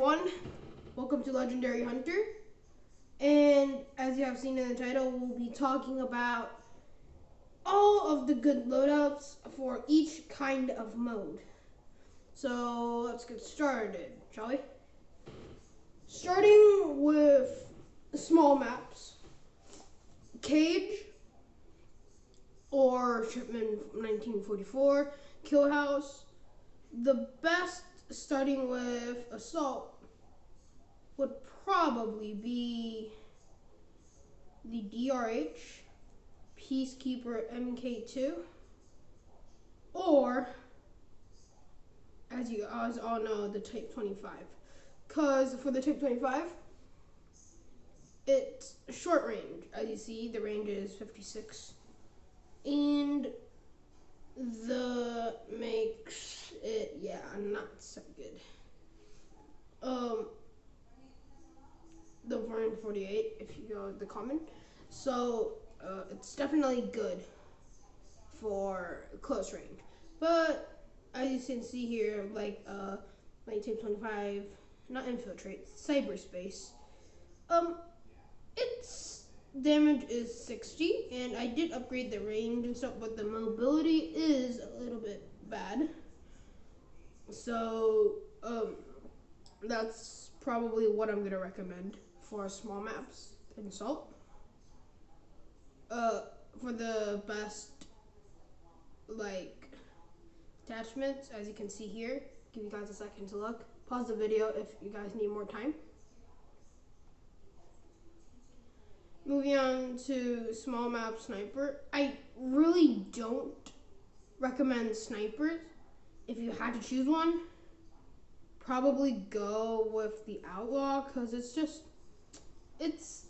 everyone, welcome to Legendary Hunter, and as you have seen in the title, we'll be talking about all of the good loadouts for each kind of mode. So let's get started, shall we? Starting with small maps, Cage or Shipment 1944, Kill House. The best starting with Assault would probably be the DRH, Peacekeeper MK2, or, as you guys all know, the Type 25. Because for the Type 25, it's short range. As you see, the range is 56. And the makes it, not so good. The 448, if you go to the common. So, it's definitely good for close range. But, as you can see here, like 1925, not infiltrate, cyberspace. Its damage is 60, and I did upgrade the range and stuff, but the mobility is a little bit bad. So, that's probably what I'm gonna recommend for small maps in Assault. For the best, attachments, as you can see here, give you guys a second to look. Pause the video if you guys need more time. Moving on to small map sniper. I really don't recommend snipers. If you had to choose one, probably go with the Outlaw, because it's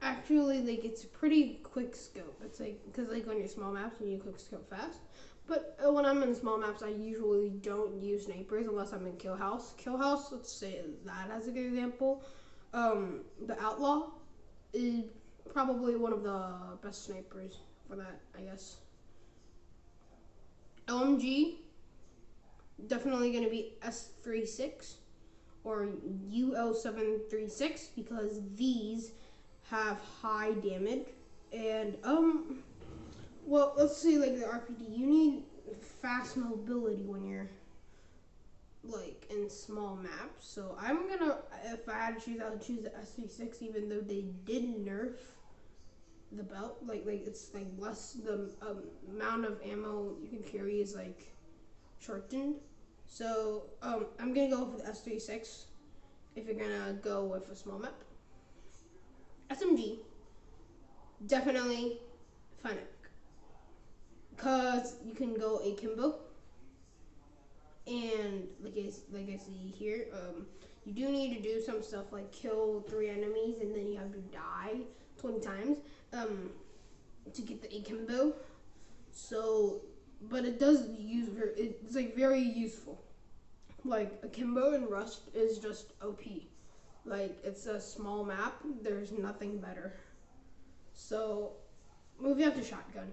actually it's a pretty quick scope. It's because on your small maps you need quick scope fast. But when I'm in small maps, I usually don't use snipers unless I'm in Kill House. Kill House, let's say that as a good example. The Outlaw is probably one of the best snipers for that, I guess. LMG, definitely going to be S36 or UL736, because these have high damage. And well, let's say the RPD, you need fast mobility when you're in small maps. So if I had to choose, I would choose the S36, even though they did nerf the belt. It's less, the amount of ammo you can carry is shortened. So I'm gonna go with the S36 if you're gonna go with a small map. SMG, definitely Fennec, because you can go akimbo. And like I see here, you do need to do some stuff like kill 3 enemies and then you have to die 20 times to get the akimbo. So, but it does it's very useful. Akimbo and Rust is just OP. It's a small map, there's nothing better. So, moving on to shotgun.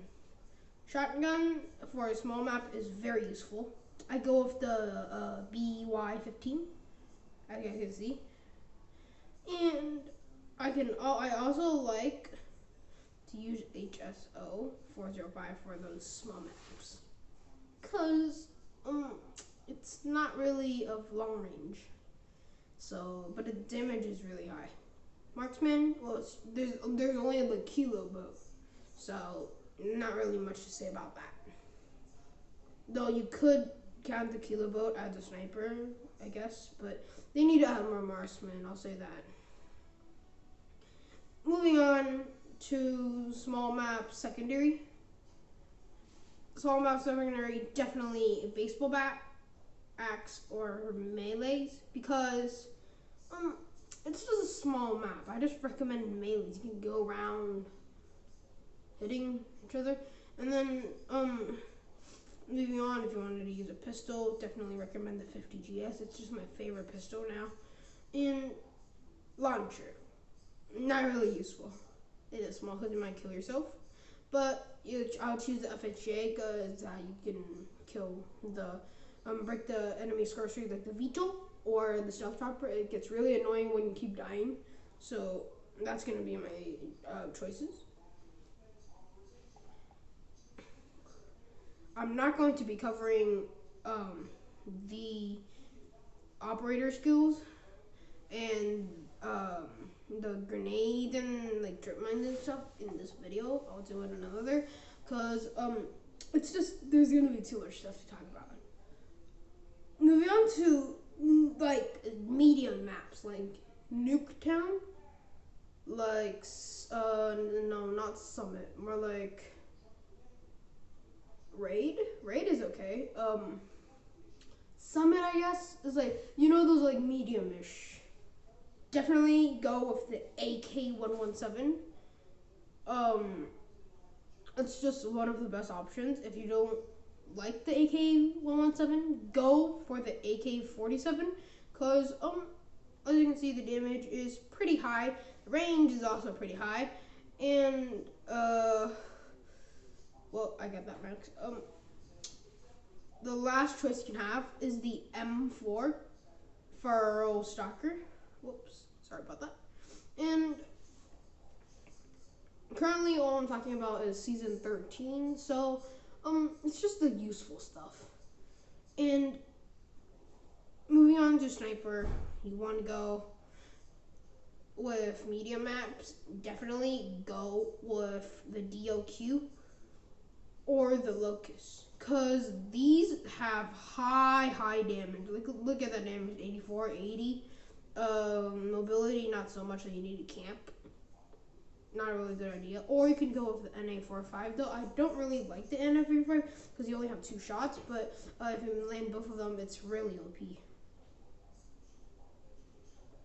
Shotgun for a small map is very useful. I go with the BY15, as you guys can see, and I also like to use HSO 405 for those small maps, cause it's not really of long range. So, but the damage is really high. Marksman, well, there's only the kilo boat, so not really much to say about that. Though you could count the kilo boat as a sniper, I guess, but they need to have more marksmen, I'll say that. Moving on to small map secondary. Small map secondary, definitely a baseball bat, axe, or melees, because it's just a small map. I just recommend melees. You can go around hitting each other. And then moving on, if you wanted to use a pistol, definitely recommend the 50 GS. It's just my favorite pistol now. And launcher, not really useful. It is small because you might kill yourself. But I'll choose the FHJ because you can kill break the enemy score streak like the VTOL. or the stealth chopper. It gets really annoying when you keep dying. So that's gonna be my choices. I'm not going to be covering the operator skills and the grenade and like drip mines and stuff in this video. I'll do it another because it's just there's gonna be too much stuff to talk about. Moving on to like medium maps like Nuketown, like no, not Summit, more like Raid. Raid is okay. Summit, I guess, is like, you know, those like medium-ish. Definitely go with the AK-117. It's just one of the best options. If you don't like the AK-117, go for the AK-47, cause as you can see, the damage is pretty high. The range is also pretty high, and well, I got that max. The last choice you can have is the M4 Feral Stalker. Whoops, sorry about that. And currently all I'm talking about is season 13, so it's just the useful stuff. And moving on to sniper, you want to go with medium maps, definitely go with the DOQ or the Locust. Because these have high damage. Look at that damage, 84, 80. Mobility, not so much that you need to camp. Not a really good idea. Or you can go with the NA45, though. I don't really like the NA45 because you only have 2 shots. But if you land both of them, it's really OP.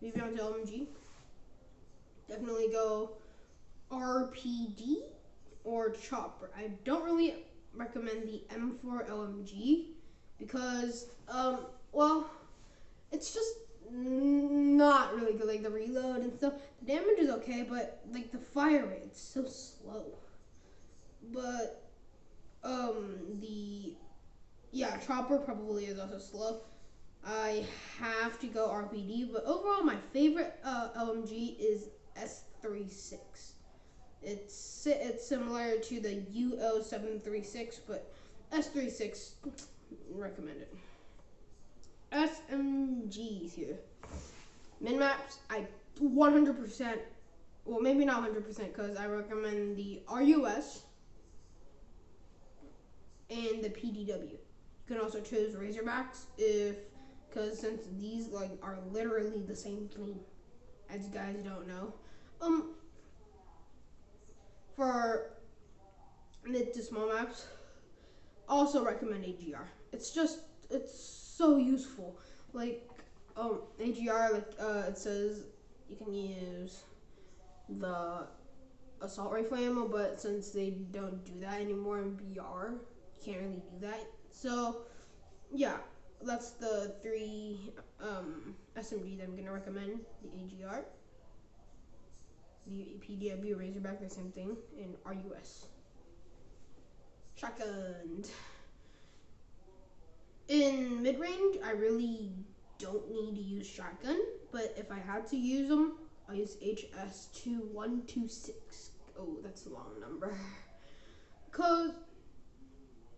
Moving on to LMG. Definitely go RPD or Chopper. I don't really recommend the M4 LMG because well, it's just not really good. Like the reload and stuff, the damage is okay, but like the fire rate's so slow. But the Chopper probably is also slow. I have to go RPD, but overall my favorite LMG is S36. It's similar to the UO736, but S36 recommended. SMGs here. Min maps, I 100%, well maybe not 100% because I recommend the RUS and the PDW. You can also choose Razorbacks because since these like are literally the same thing, as you guys don't know. For mid to small maps, also recommend AGR. It's so useful. Like AGR, like it says you can use the assault rifle ammo, but since they don't do that anymore in BR, you can't really do that. So yeah, that's the 3 SMGs I'm gonna recommend. The AGR, the PDW, Razorback, the same thing, and RUS. Shotgun. In mid-range, I really don't need to use shotgun, but if I had to use them, I'll use HS2126. Oh, that's a long number. Cause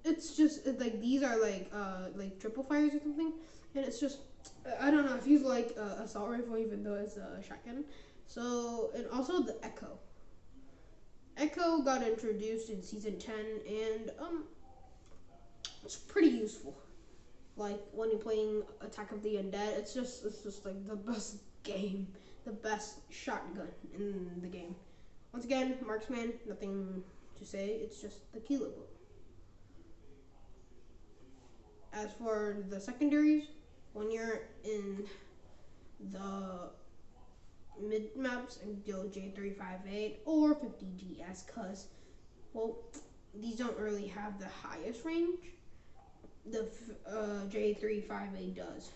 it's just like these are like triple fires or something, and it's just I don't know. It feels like assault rifle even though it's a shotgun. So, and also the Echo. Echo got introduced in season 10, and it's pretty useful. Like when you're playing Attack of the Undead, it's just like the best game, the best shotgun in the game. Once again, marksman, nothing to say. It's just the kilo book. As for the secondaries, when you're in the mid maps, and go J358 or 50GS, cause well, these don't really have the highest range. The J358 does.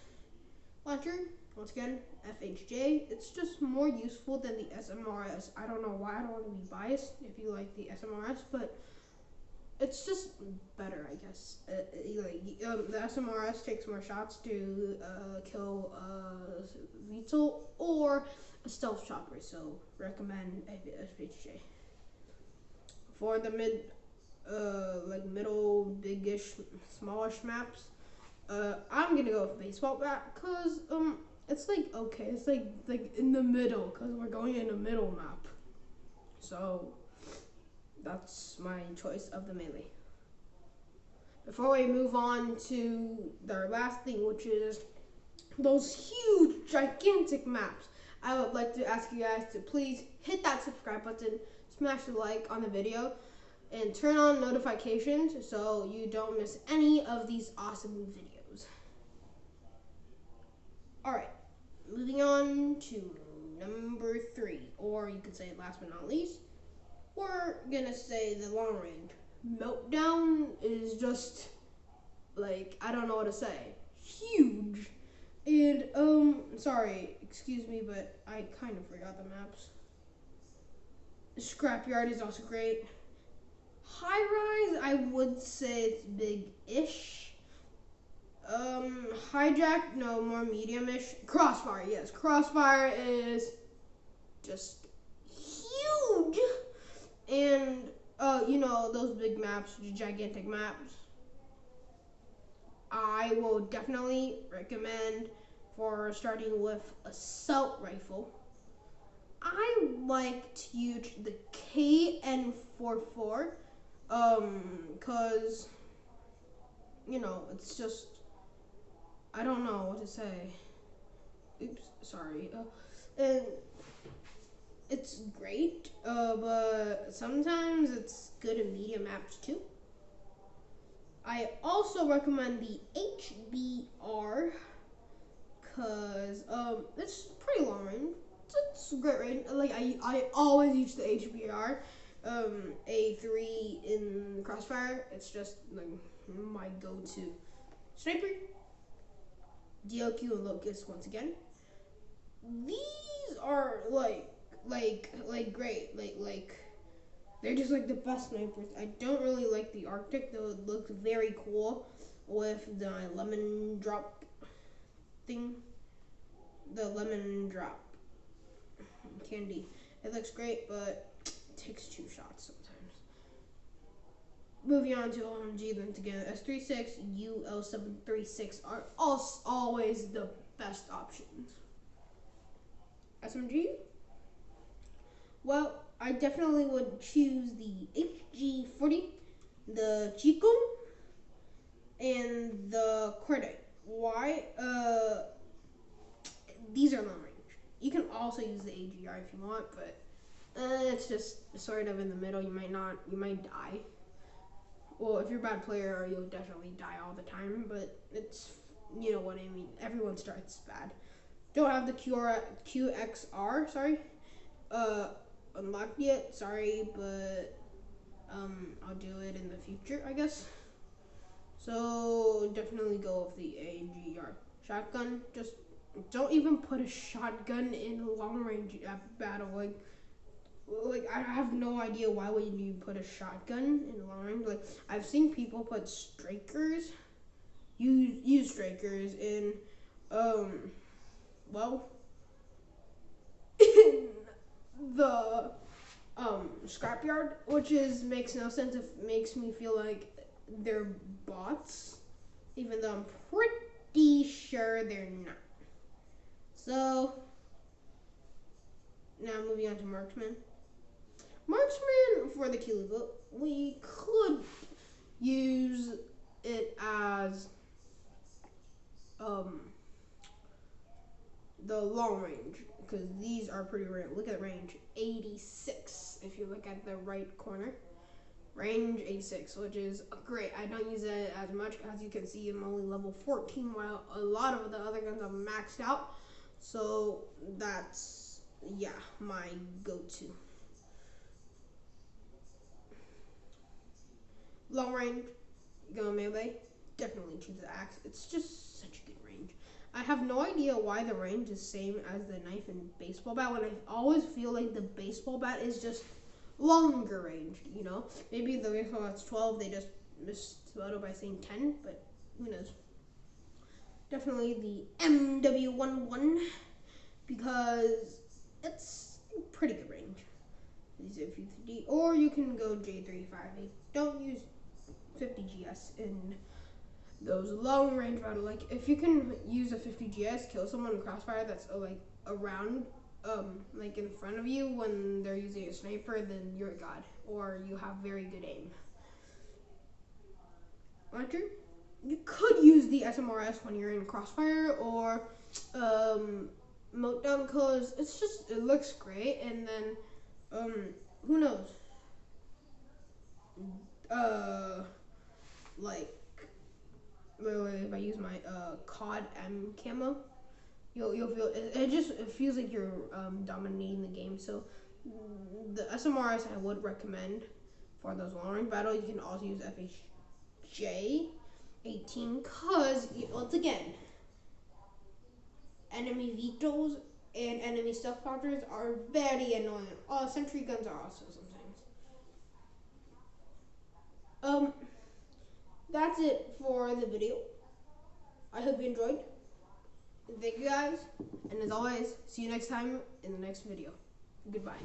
Launcher, once again, FHJ. It's just more useful than the SMRS. I don't know why. I don't want to be biased if you like the SMRS, but it's just better, I guess. The SMRS takes more shots to kill Beetle or a stealth chopper, so recommend SPHJ. For the middle, biggish, smallish maps, I'm gonna go with baseball bat because it's like okay, it's like in the middle because we're going in a middle map, so that's my choice of the melee. Before we move on to the last thing, which is those huge, gigantic maps, I would like to ask you guys to please hit that subscribe button, smash the like on the video, and turn on notifications so you don't miss any of these awesome videos. Alright, moving on to number 3, or you could say last but not least, we're gonna say the long range. Meltdown is just, like, I don't know what to say. Huge. And, sorry, excuse me, but I kind of forgot the maps. Scrapyard is also great. High rise, I would say it's big-ish. Hijack, no, more medium-ish. Crossfire, yes. Crossfire is just huge. And, you know, those big maps, gigantic maps. I will definitely recommend for starting with assault rifle. I like to use the KN44, cause, you know, it's just, I don't know what to say. Oops, sorry. And it's great, but sometimes it's good in medium maps too. I also recommend the HBR because it's pretty long range. It's a great range. Like I always use the HBR. A3 in Crossfire. It's just like my go-to. Sniper, DLQ, and Locust once again. These are like great. Like they're just like the best snipers. I don't really like the Arctic, though it looks very cool with the lemon drop thing. The lemon drop candy. It looks great, but it takes 2 shots sometimes. Moving on to OMG, then together, S36, UL736 are always the best options. SMG? Well, I definitely would choose the HG40, the Chico, and the Cordite. Why? These are long range. You can also use the AGR if you want, but it's just sort of in the middle. You might die. Well, if you're a bad player, you'll definitely die all the time, but it's, you know what I mean. Everyone starts bad. Don't have the QXR, sorry. Unlocked yet, sorry, but I'll do it in the future, I guess. So definitely go with the AGR. Shotgun, just don't even put a shotgun in a long range battle. Like I have no idea why would you put a shotgun in long range. Like I've seen people put strikers, use strikers in, well, in the scrapyard, which makes no sense. It makes me feel like they're bots, even though I'm pretty sure they're not. So now moving on to marksman. Marksman for the Kilo, we could use it as the long range, because these are pretty rare. Look at the range, 86. If you look at the right corner, range 86, which is great. I don't use it as much. As you can see, I'm only level 14, while a lot of the other guns are maxed out. So that's, yeah, my go-to. Long range, go melee, definitely choose the axe. It's just such a good range. I have no idea why the range is same as the knife and baseball bat, when I always feel like the baseball bat is just longer range. You know, maybe the baseball that's 12, they just missed Loadout by saying 10, but who knows? Definitely the MW11 because it's pretty good range. Or you can go J358. Don't use 50 GS in those long range battle. Like if you can use a 50 GS, kill someone in crossfire that's like around, like in front of you when they're using a sniper, then you're a god, or you have very good aim. Archer, you could use the SMRS when you're in crossfire or Meltdown because it looks great, and then who knows? Like if I use my COD M camo, you'll feel it feels like you're dominating the game. So the SMRs I would recommend for those long range battles. You can also use FHJ 18 because once again, enemy vehicles and enemy stealth poppers are very annoying. Sentry guns are also sometimes. That's it for the video. I hope you enjoyed. Thank you guys, and as always, see you next time in the next video. Goodbye.